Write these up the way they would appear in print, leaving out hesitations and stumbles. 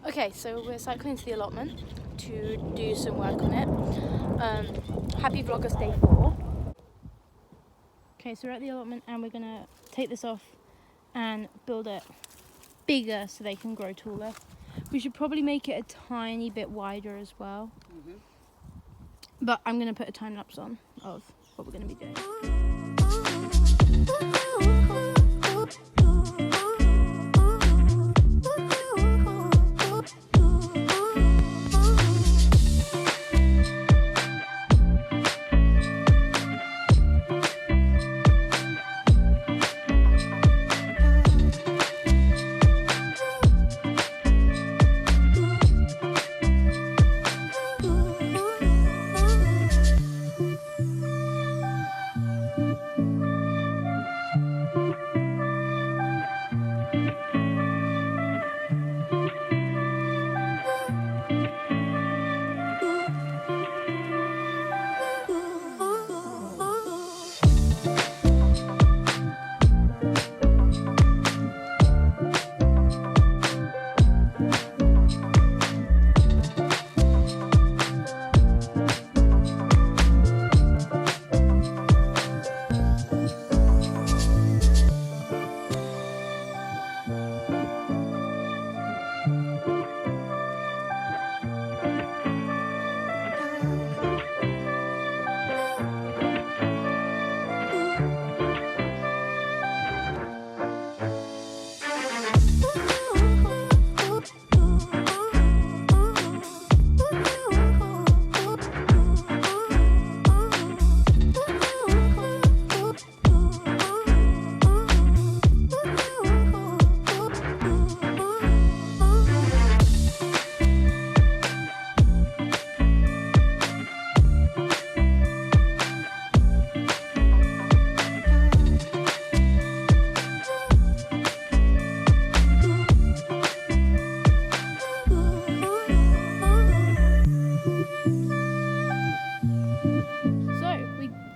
Okay, so we're cycling to the allotment to do some work on it. Happy Vlogust day 4. Okay, so we're at the allotment and we're gonna take this off and build it bigger so they can grow taller. We should probably make it a tiny bit wider as well. But I'm gonna put a time lapse on of what we're gonna be doing.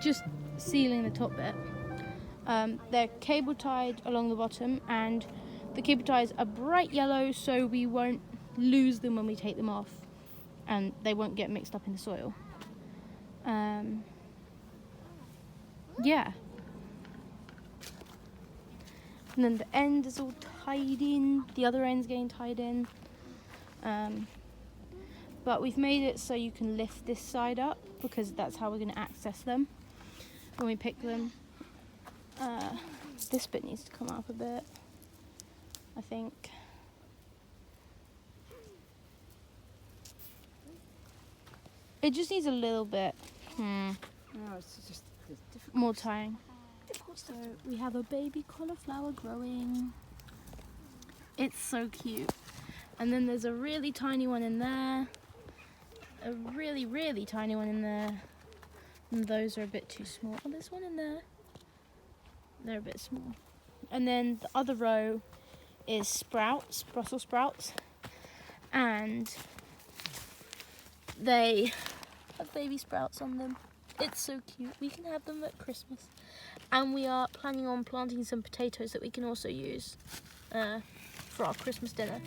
Just sealing the top bit. They're cable tied along the bottom, and the cable ties are bright yellow so we won't lose them when we take them off and they won't get mixed up in the soil. Yeah. And then the end is all tied in, the other end's getting tied in. But we've made it so you can lift this side up because that's how we're going to access them when we pick them. This bit needs to come up a bit, I think. It just needs a little bit No, it's just more tying. So we have a baby cauliflower growing. It's so cute. And then there's a really tiny one in there. A really, really tiny one in there. And those are a bit too small. Oh, there's one in there. They're a bit small. And then the other row is sprouts, Brussels sprouts. And they have baby sprouts on them. It's so cute. We can have them at Christmas. And we are planning on planting some potatoes that we can also use for our Christmas dinner.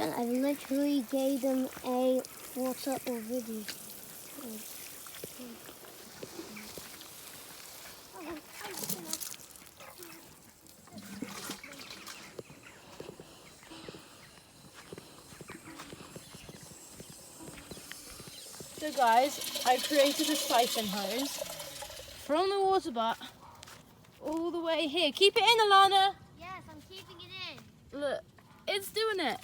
And I literally gave them a water already. So guys, I created a siphon hose from the water butt all the way here. Keep it in, Alana. Yes, I'm keeping it in. Look, it's doing it.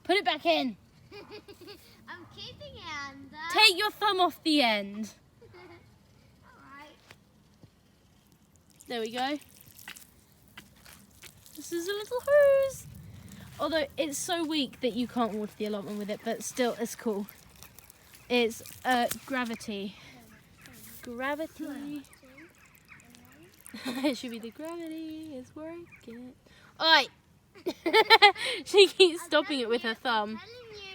Put it back in. I'm keeping it under. Take your thumb off the end. Alright. There we go. This is a little hose. Although it's so weak that you can't water the allotment with it, but still it's cool. It's gravity. Gravity. It should be the gravity is working. Alright. She keeps stopping it with her thumb. I'm telling